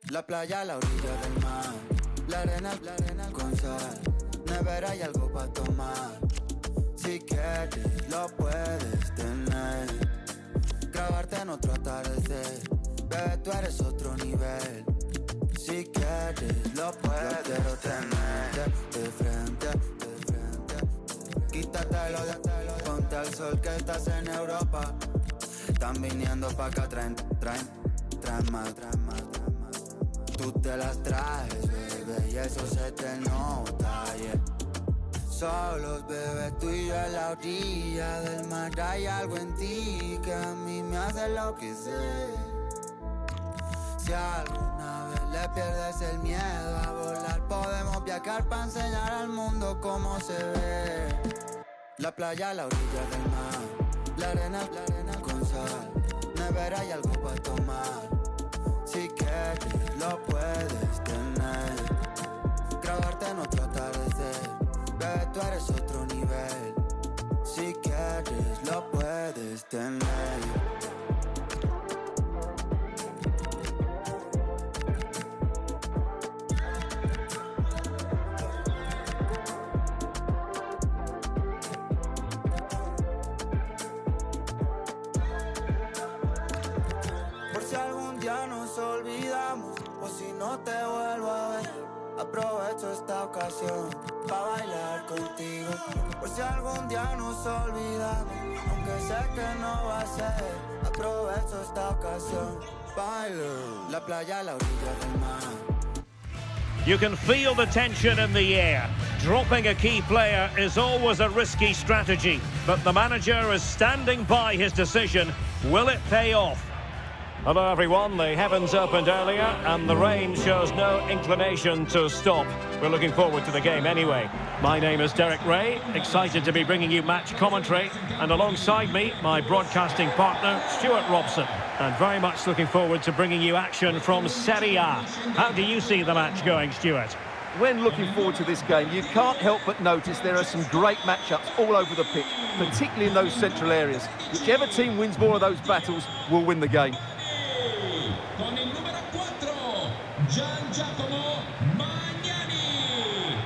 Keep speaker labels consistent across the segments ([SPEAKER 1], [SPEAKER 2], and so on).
[SPEAKER 1] La playa a la orilla del mar, la arena con sal, nevera y algo para tomar. Si quieres lo puedes tener, grabarte en otro atardecer, bebé tú eres otro nivel. Si quieres lo puedes, yo quiero tenerte de frente, quítatelo, ponte al sol que estás en Europa. Están viniendo pa' acá, traen más. Tú te las traes, bebé, y eso se te nota, yeah. Solos, bebé, tú y yo en la orilla del mar. Hay algo en ti que a mí me hace enloquecer. Si alguna vez le pierdes el miedo a volar, podemos viajar para enseñar al mundo cómo se ve. La playa a la orilla del mar, la arena con sal, nevera y algo para tomar. Si quieres lo puedes tener, grabarte en otro atardecer, bebé tú eres otro nivel. Si quieres lo puedes tener. Nos olvidamos, o si no te vuelvo a ver, aprovecho esta ocasión para bailar contigo. Por si algún día nos olvidamos, aunque sé que no va a ser, aprovecho esta ocasión, bailo. La playa a la orilla del mar.
[SPEAKER 2] You can feel the tension in the air. Dropping a key player is always a risky strategy, but the manager is standing by his decision. Will it pay off? Hello everyone, the heavens opened earlier and the rain shows no inclination to stop. We're looking forward to the game anyway. My name is Derek Ray, excited to be bringing you match commentary, and alongside me, my broadcasting partner, Stuart Robson. And very much looking forward to bringing you action from Serie A. How do you see the match going, Stuart?
[SPEAKER 3] When looking forward to this game, you can't help but notice there are some great matchups all over the pitch, particularly in those central areas. Whichever team wins more of those battles will win the game.
[SPEAKER 4] Con il numero 4, Gian Giacomo Magnani.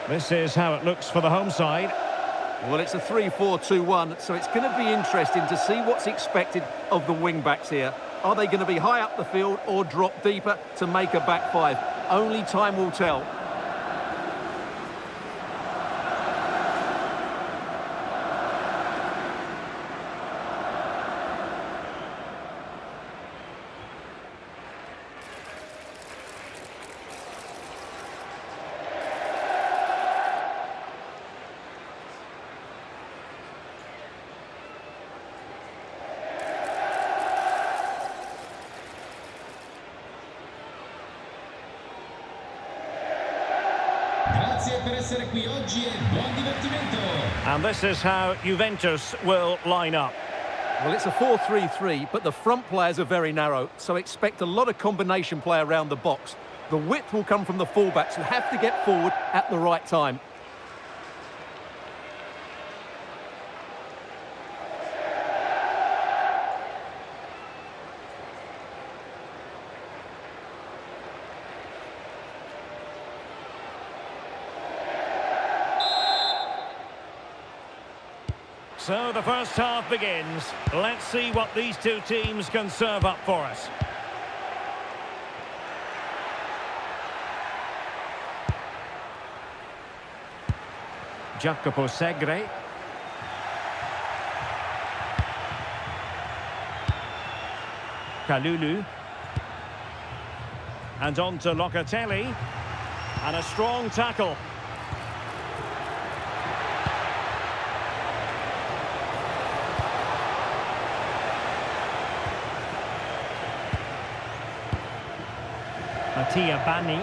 [SPEAKER 2] This is how it looks for the home side.
[SPEAKER 3] Well, it's a 3-4-2-1, so it's going to be interesting to see what's expected of the wing-backs here. Are they going to be high up the field or drop deeper to make a back five? Only time will tell.
[SPEAKER 4] Grazie per essere qui oggi e buon divertimento.
[SPEAKER 2] And this is how Juventus will line up.
[SPEAKER 3] Well, it's a 4-3-3, but the front players are very narrow, so expect a lot of combination play around the box. The width will come from the fullbacks who have to get forward at the right time.
[SPEAKER 2] So the first half begins. Let's see what these two teams can serve up for us. Jacopo Segre. Kalulu. And on to Locatelli. And a strong tackle. Mattia Bani.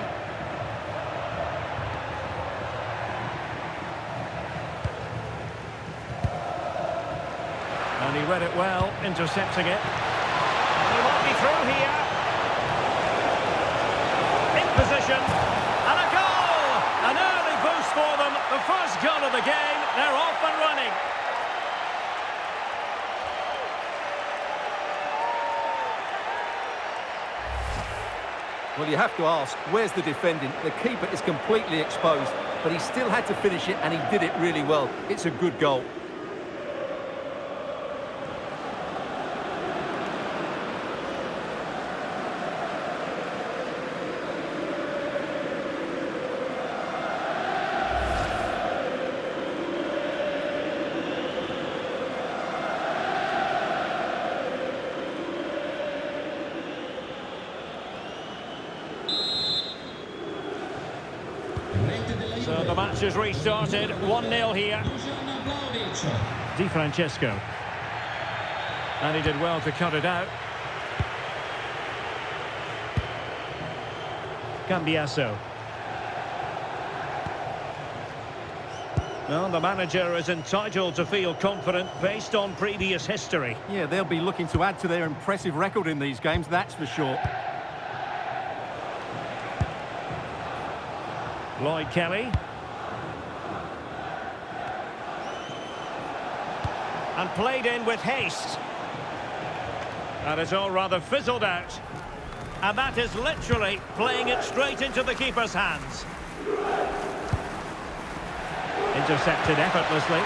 [SPEAKER 2] And he read it well, intercepting it. He might be through here. In position. And a goal! An early boost for them. The first goal of the game. They're off and running.
[SPEAKER 3] Well, you have to ask, where's the defending? The keeper is completely exposed, but he still had to finish it, and he did it really well. It's a good goal.
[SPEAKER 2] So the match is restarted, 1-0 here. Di Francesco. And he did well to cut it out. Cambiasso. Well, the manager is entitled to feel confident based on previous history.
[SPEAKER 3] Yeah, they'll be looking to add to their impressive record in these games, that's for sure.
[SPEAKER 2] Lloyd Kelly. And played in with haste. And it's all rather fizzled out. And that is literally playing it straight into the keeper's hands. Intercepted effortlessly.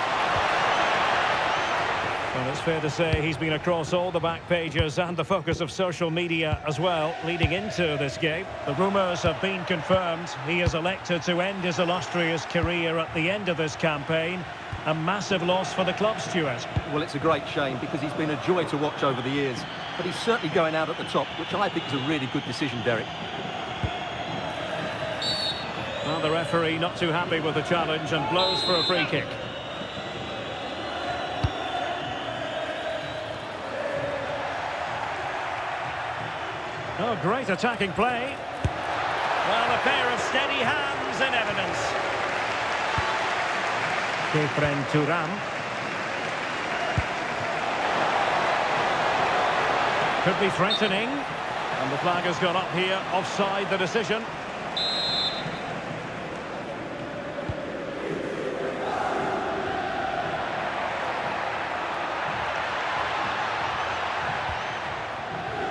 [SPEAKER 2] Well, it's fair to say he's been across all the back pages and the focus of social media as well, leading into this game. The rumours have been confirmed. He has elected to end his illustrious career at the end of this campaign. A massive loss for the club, Stuart.
[SPEAKER 3] Well, it's a great shame because he's been a joy to watch over the years. But he's certainly going out at the top, which I think is a really good decision, Derek.
[SPEAKER 2] Well, the referee not too happy with the challenge and blows for a free kick. Oh, great attacking play. Well, a pair of steady hands in evidence. Kefren Turam. Could be threatening. And the flag has gone up here, offside the decision.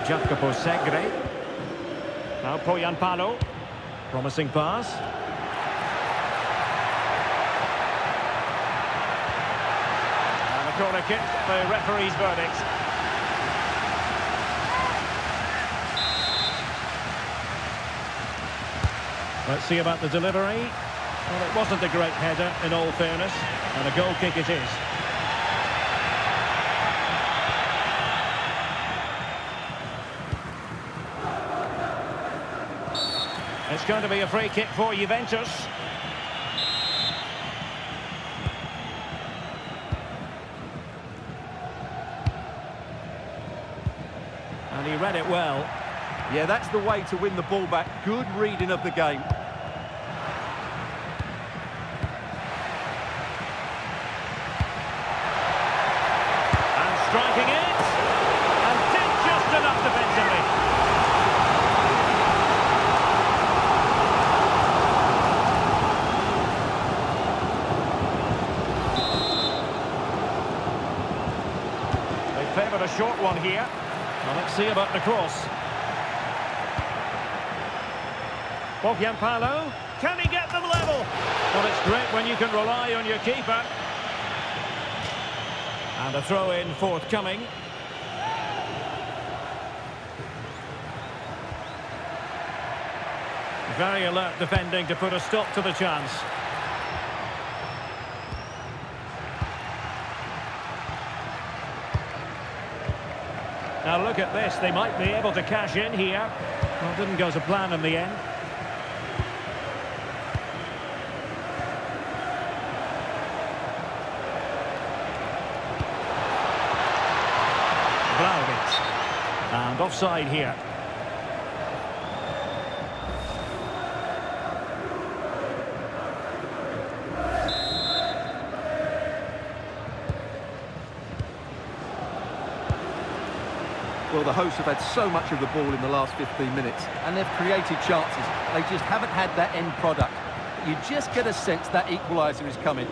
[SPEAKER 2] Jacopo Segre. Now Poyanpalo. Promising pass. And a corner kick, the referee's verdict. Let's see about the delivery. Well, it wasn't a great header, in all fairness. And a goal kick it is. It's going to be a free kick for Juventus. And he read it well.
[SPEAKER 3] Yeah, that's the way to win the ball back. Good reading of the game.
[SPEAKER 2] And striking it. And did just enough defensively. Favoured a short one here. Well, let's see about the cross. Poyanpalo, can he get them level? Well, it's great when you can rely on your keeper. And a throw-in forthcoming. Very alert defending to put a stop to the chance. Now look at this, they might be able to cash in here. Well, didn't go to plan in the end. And offside here.
[SPEAKER 3] Well, the hosts have had so much of the ball in the last 15 minutes, and they've created chances. They just haven't had that end product. But you just get a sense that equaliser is coming.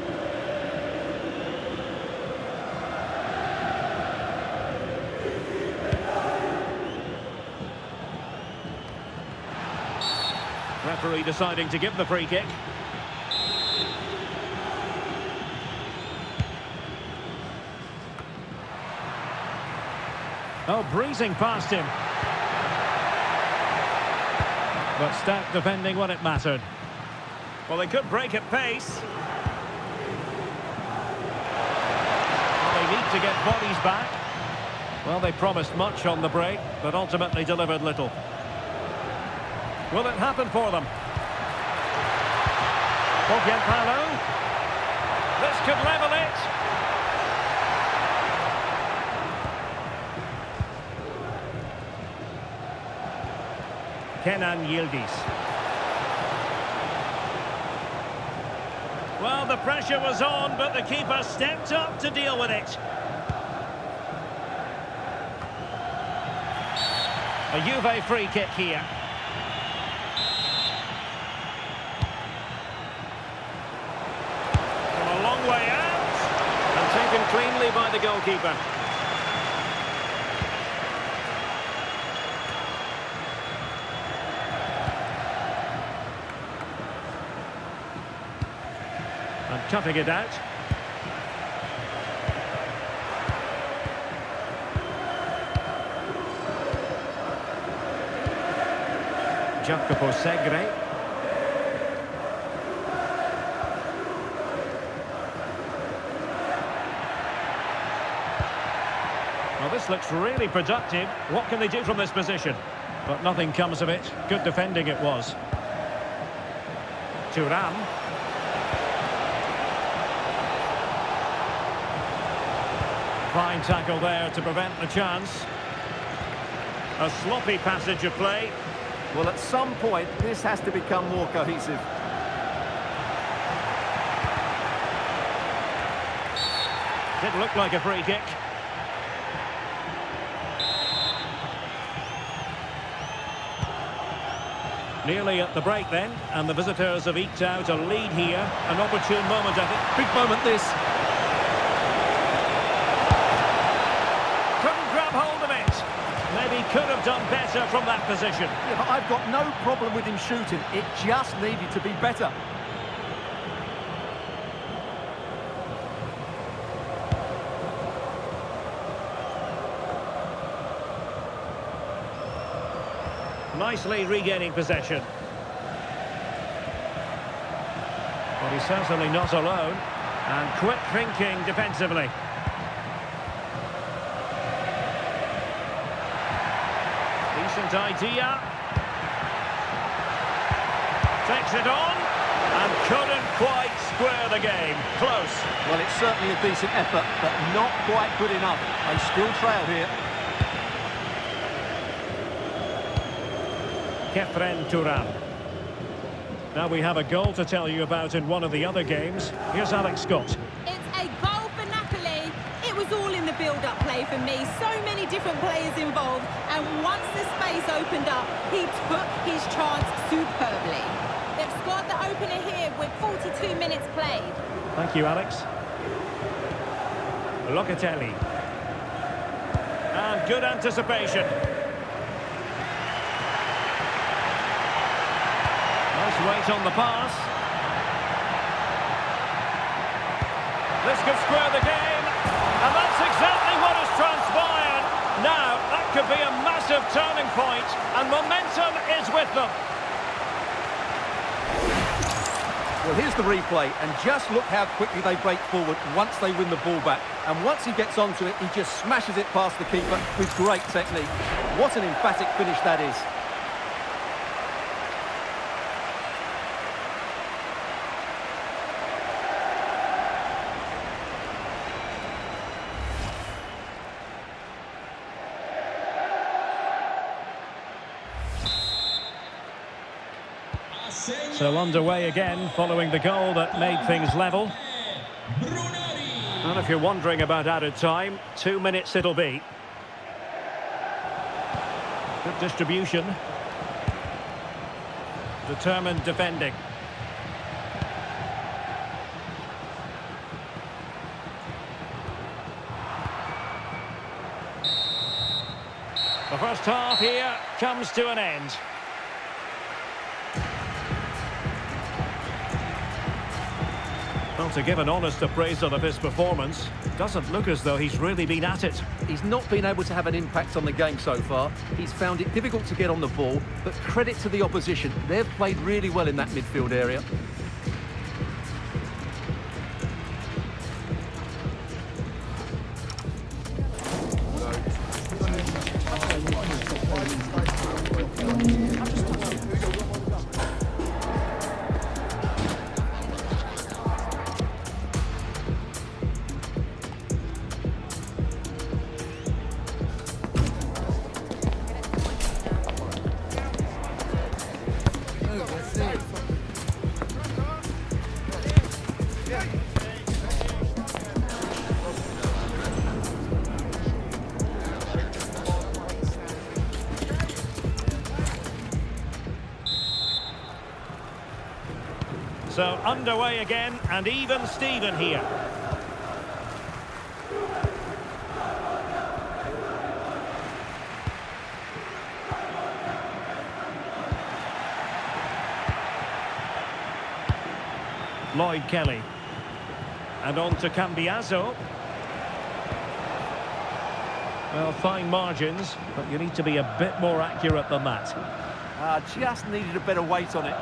[SPEAKER 2] Referee deciding to give the free kick. Oh, breezing past him. But stout defending when it mattered. Well, they could break at pace. Well, they need to get bodies back. Well, they promised much on the break, but ultimately delivered little. Will it happen for them? Palerme. This could level it. Kenan Yildiz. Well, the pressure was on, but the keeper stepped up to deal with it. A Juve free kick here. From a long way out. And taken cleanly by the goalkeeper. And cutting it out. Jacopo Segre. Well, this looks really productive. What can they do from this position? But nothing comes of it. Good defending it was. Thuram. Fine tackle there to prevent the chance. A sloppy passage of play.
[SPEAKER 3] Well, at some point, this has to become more cohesive.
[SPEAKER 2] Did look like a free kick. Nearly at the break then, and the visitors have eked out a lead here. An opportune moment, I think.
[SPEAKER 3] Big moment, this.
[SPEAKER 2] Couldn't grab hold of it. Maybe could have done better from that position.
[SPEAKER 3] Yeah, but I've got no problem with him shooting. It just needed to be better.
[SPEAKER 2] Nicely regaining possession. But he's certainly not alone. And quick thinking defensively. Decent idea. Takes it on. And couldn't quite square the game. Close.
[SPEAKER 3] Well, it's certainly a decent effort, but not quite good enough. They still trail here.
[SPEAKER 2] Thuram. Now we have a goal to tell you about in one of the other games. Here's Alex Scott.
[SPEAKER 5] It's a goal for Napoli. It was all in the build-up play for me. So many different players involved. And once the space opened up, he took his chance superbly. They've scored the opener here with 42 minutes played.
[SPEAKER 2] Thank you, Alex. Locatelli. And good anticipation. Nice weight on the pass. This could square the game. And that's exactly what has transpired. Now, that could be a massive turning point, and momentum is with them.
[SPEAKER 3] Well, here's the replay, and just look how quickly they break forward once they win the ball back. And once he gets onto it, he just smashes it past the keeper with great technique. What an emphatic finish that is.
[SPEAKER 2] So underway again following the goal that made things level. And if you're wondering about added time, 2 minutes it'll be. Good distribution. Determined defending. The first half here comes to an end. Well, to give an honest appraisal of his performance, doesn't look as though he's really been at it.
[SPEAKER 3] He's not been able to have an impact on the game so far. He's found it difficult to get on the ball, but credit to the opposition. They've played really well in that midfield area.
[SPEAKER 2] So underway again, and even Steven here. Lloyd Kelly. And on to Cambiaso. Well, fine margins, but you need to be a bit more accurate than that.
[SPEAKER 3] Just needed a better weight on it.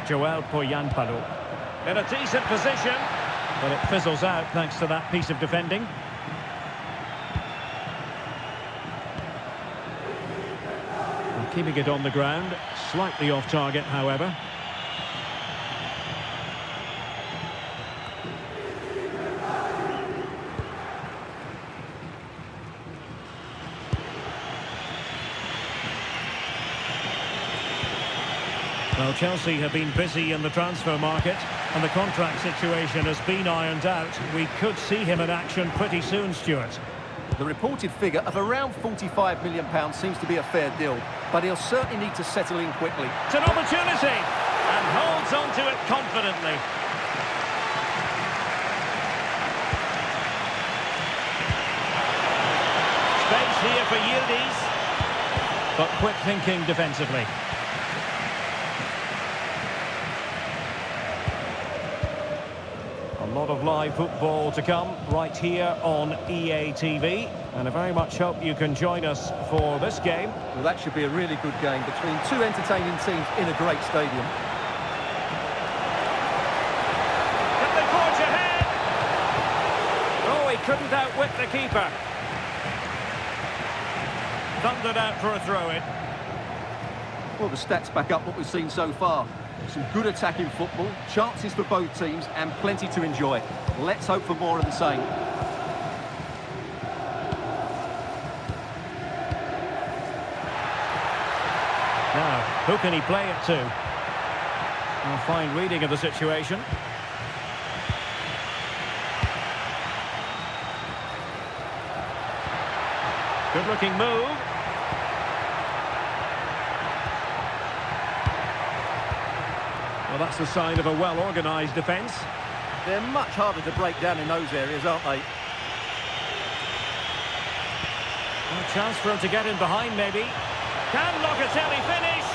[SPEAKER 2] Joel Poyanpalo in a decent position, but it fizzles out thanks to that piece of defending. And keeping it on the ground, slightly off target, however. Well, Chelsea have been busy in the transfer market, and the contract situation has been ironed out. We could see him in action pretty soon, Stuart.
[SPEAKER 3] The reported figure of around £45 million seems to be a fair deal, but he'll certainly need to settle in quickly.
[SPEAKER 2] It's an opportunity, and holds on to it confidently. Space here for Yildiz, but quick thinking defensively. A lot of live football to come right here on EA TV, and I very much hope you can join us for this game.
[SPEAKER 3] Well, that should be a really good game between two entertaining teams in a great stadium.
[SPEAKER 2] Can they forge ahead? Oh, he couldn't outwit the keeper. Thundered out for a throw-in.
[SPEAKER 3] Well, the stats back up what we've seen so far. Some good attacking football, chances for both teams, and plenty to enjoy. Let's hope for more of the same.
[SPEAKER 2] Now, who can he play it to? A fine reading of the situation. Good-looking move. Well, that's a sign of a well-organised defence.
[SPEAKER 3] They're much harder to break down in those areas, aren't they?
[SPEAKER 2] A chance for him to get in behind, maybe. Can Locatelli finish?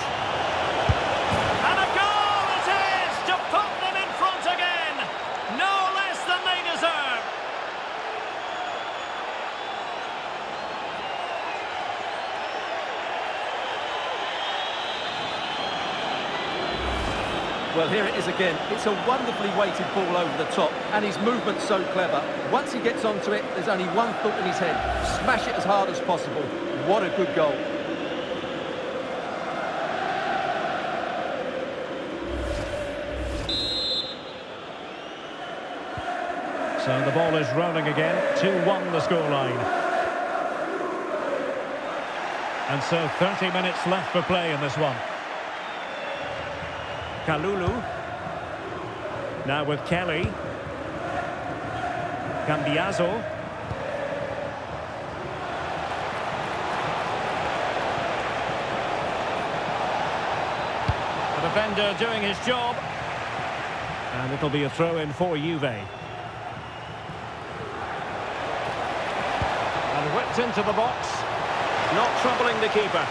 [SPEAKER 2] And a goal it is to put them in front again. No less than they deserve.
[SPEAKER 3] Well, here it is again. It's a wonderfully weighted ball over the top, and his movement's so clever. Once he gets onto it, there's only one thought in his head. Smash it as hard as possible. What a good goal.
[SPEAKER 2] So the ball is rolling again. 2-1 the scoreline. And so 30 minutes left for play in this one. Kalulu. Now with Kelly. Cambiaso. The defender doing his job. And it'll be a throw-in for Juve. And whipped into the box. Not troubling the keeper.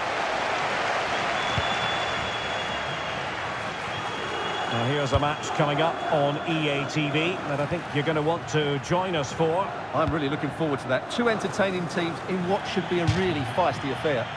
[SPEAKER 2] Now here's a match coming up on EA TV that I think you're going to want to join us for.
[SPEAKER 3] I'm really looking forward to that. Two entertaining teams in what should be a really feisty affair.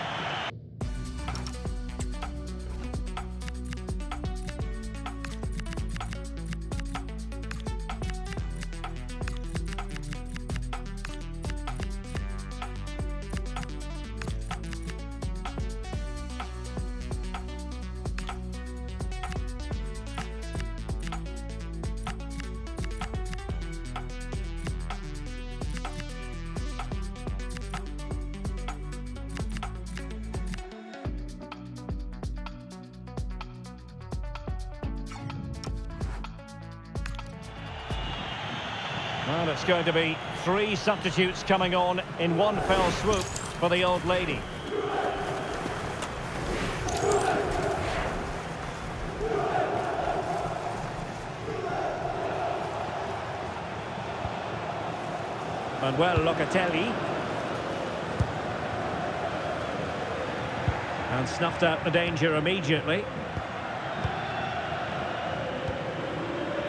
[SPEAKER 2] Well, it's going to be 3 substitutes coming on in one fell swoop for the old lady. Manuel Locatelli. And snuffed out the danger immediately.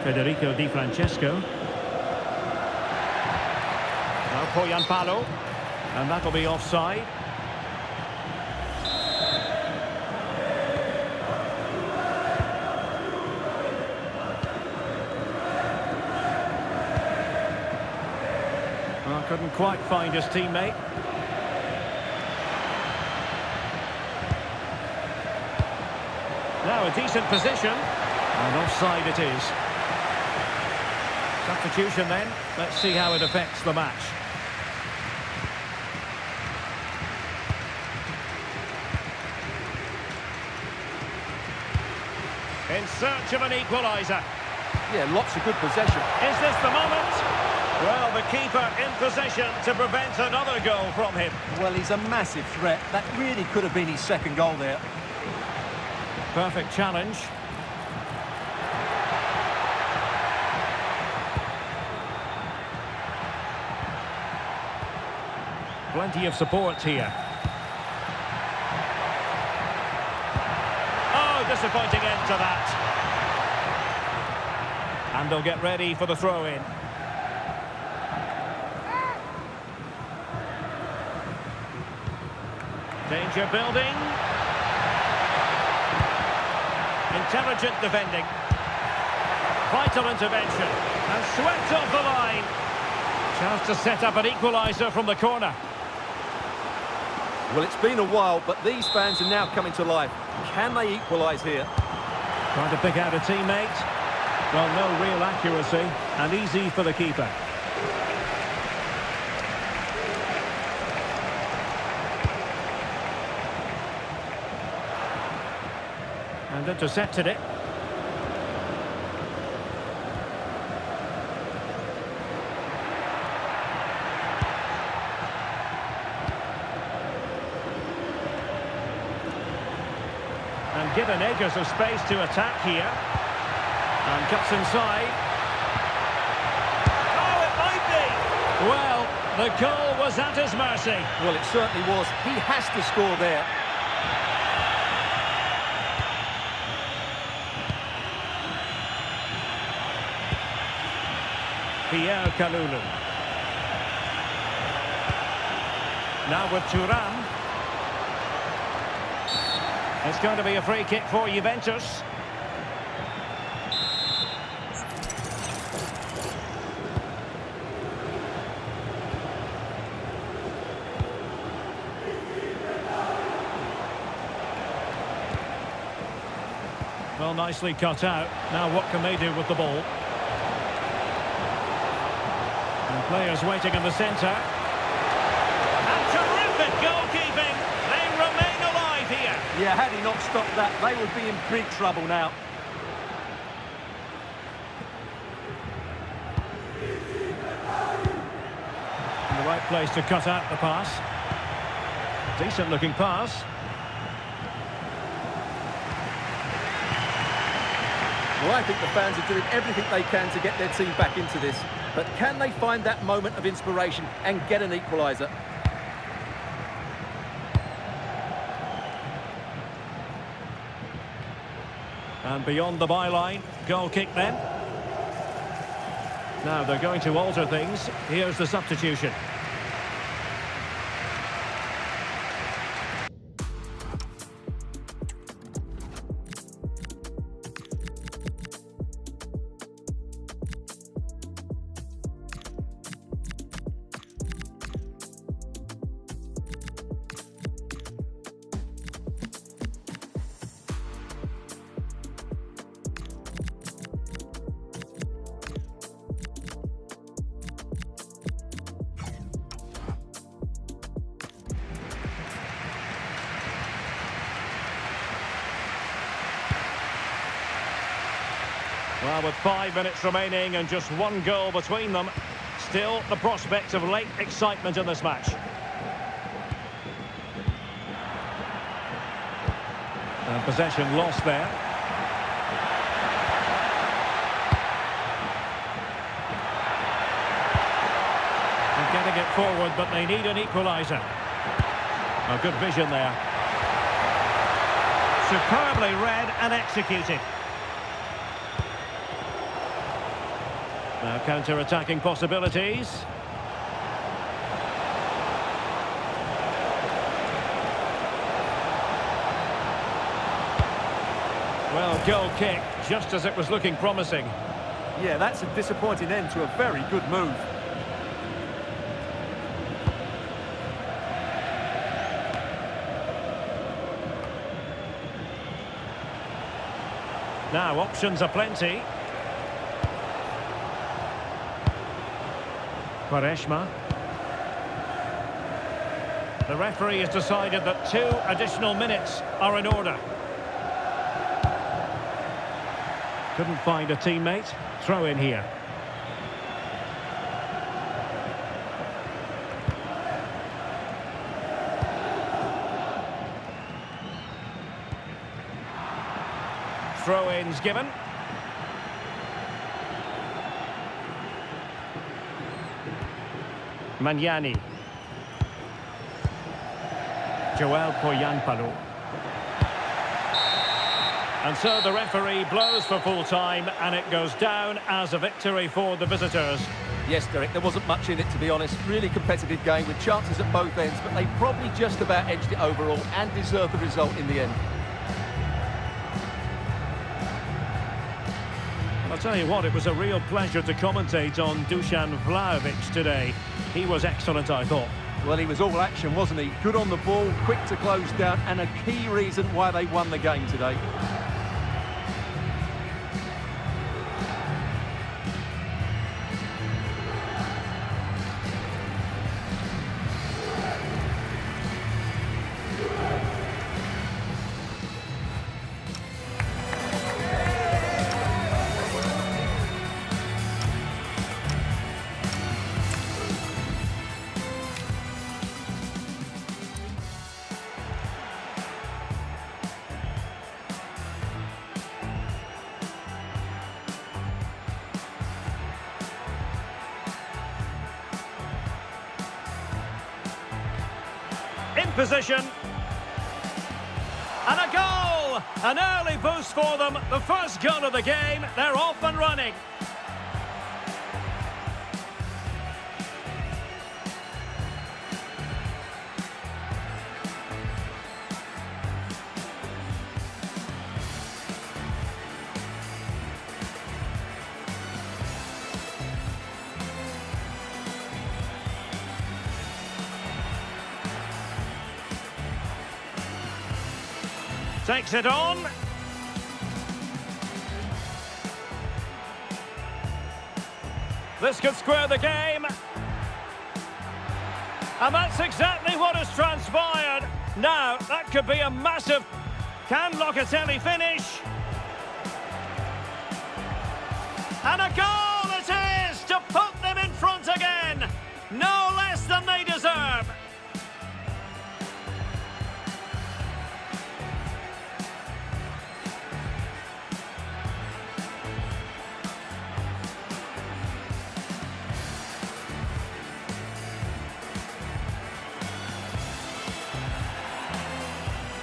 [SPEAKER 2] Federico Di Francesco. Poyan Palo, and that'll be offside. Well, couldn't quite find his teammate. Now a decent position, and offside it is. Substitution then. Let's see how it affects the match. In search of an equaliser.
[SPEAKER 3] Yeah, lots of good possession.
[SPEAKER 2] Is this the moment? Well, the keeper in position to prevent another goal from him.
[SPEAKER 3] Well, he's a massive threat. That really could have been his second goal there.
[SPEAKER 2] Perfect challenge. Plenty of support here. Disappointing end to that. And they'll get ready for the throw-in. Danger building. Intelligent defending. Vital intervention. And swept off the line. Chance to set up an equaliser from the corner.
[SPEAKER 3] Well, it's been a while, but these fans are now coming to life. Can they equalise here?
[SPEAKER 2] Trying to pick out a teammate. Well, no real accuracy, and easy for the keeper. And intercepted it. And given acres of space to attack here. And cuts inside. Oh, it might be! Well, the goal was at his mercy.
[SPEAKER 3] Well, it certainly was. He has to score there.
[SPEAKER 2] Pierre Kalulu. Now with Thuram. It's going to be a free kick for Juventus. Well, nicely cut out. Now what can they do with the ball? And players waiting in the centre. And terrific goalkeeping. They remain alive here.
[SPEAKER 3] Yeah, had he not stopped that, they would be in big trouble now.
[SPEAKER 2] In the right place to cut out the pass. Decent looking pass.
[SPEAKER 3] Well, I think the fans are doing everything they can to get their team back into this. But can they find that moment of inspiration and get an equaliser?
[SPEAKER 2] And beyond the byline, goal kick then. Now they're going to alter things. Here's the substitution. Well, with 5 minutes remaining and just one goal between them, still the prospect of late excitement in this match. And possession lost there. And getting it forward, but they need an equaliser. A good vision there. Superbly read and executed. Now counter-attacking possibilities. Well, goal kick, just as it was looking promising.
[SPEAKER 3] Yeah, that's a disappointing end to a very good move.
[SPEAKER 2] Now, options are plenty. Quaresma. The referee has decided that 2 additional minutes are in order. Couldn't find a teammate. Throw in here. Throw-ins given. Magnani. Joel Poyanpalu. And so the referee blows for full time and it goes down as a victory for the visitors.
[SPEAKER 3] Yes, Derek, there wasn't much in it, to be honest. Really competitive game with chances at both ends, but they probably just about edged it overall and deserved the result in the end.
[SPEAKER 2] I'll tell you what, it was a real pleasure to commentate on Dusan Vlahovic today. He was excellent, I thought.
[SPEAKER 3] Well, he was all action, wasn't he? Good on the ball, quick to close down, and a key reason why they won the game today.
[SPEAKER 2] In position. And a goal! An early boost for them. The first goal of the game. They're off and running. Takes it on. This could square the game. And that's exactly what has transpired. Now, that could be a massive... Can Locatelli finish? And a goal it is to put them in front again. No less than they deserve.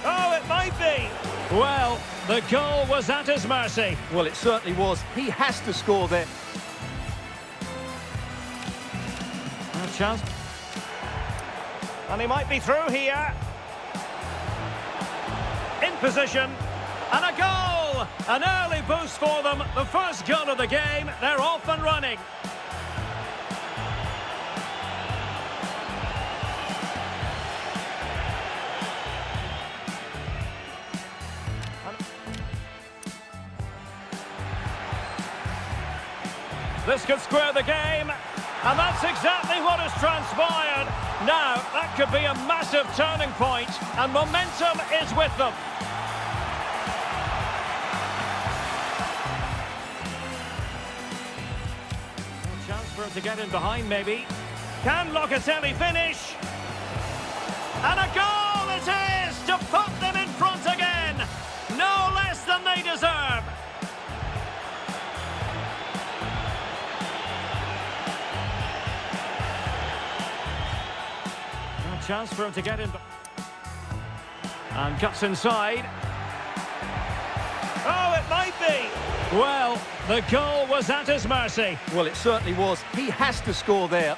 [SPEAKER 2] Oh, it might be. Well, the goal was at his mercy.
[SPEAKER 3] Well, it certainly was. He has to score there.
[SPEAKER 2] A chance. And he might be through here. In position. And a goal! An early boost for them. The first goal of the game. They're off and running. This could square the game, and that's exactly what has transpired. Now, that could be a massive turning point, and momentum is with them. A chance for him to get in behind, maybe. Can Locatelli finish? And a goal it is to put them in front again. No less than they deserve. Chance for him to get in. And cuts inside. Oh, it might be. Well, the goal was at his mercy.
[SPEAKER 3] Well, it certainly was. He has to score there.